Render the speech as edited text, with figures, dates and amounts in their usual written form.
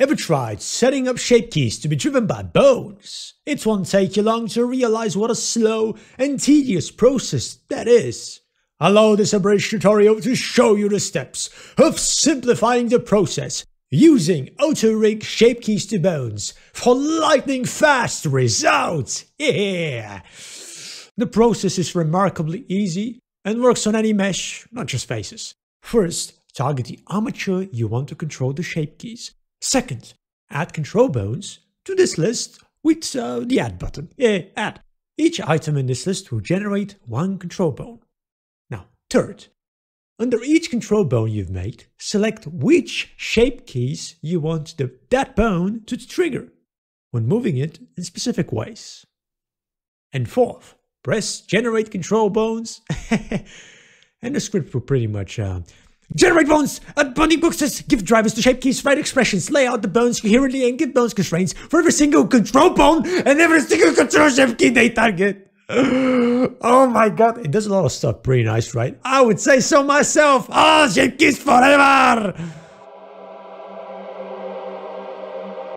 Ever tried setting up shape keys to be driven by bones? It won't take you long to realize what a slow and tedious process that is. Allow this abridged tutorial to show you the steps of simplifying the process using auto-rig shape keys to bones for lightning fast results. Yeah! The process is remarkably easy and works on any mesh, not just faces. First, target the armature you want to control the shape keys. Second, add control bones to this list with the add button. Add. Each item in this list will generate one control bone. Now, third, under each control bone you've made, select which shape keys you want that bone to trigger when moving it in specific ways. And fourth, press generate control bones and the script will pretty much generate bones at bonding boxes, give drivers to shape keys, write expressions, lay out the bones coherently, and give bones constraints for every single control bone and every single control shape key they target. Oh my god, it does a lot of stuff pretty nice, right? I would say so myself. Oh, shape keys forever!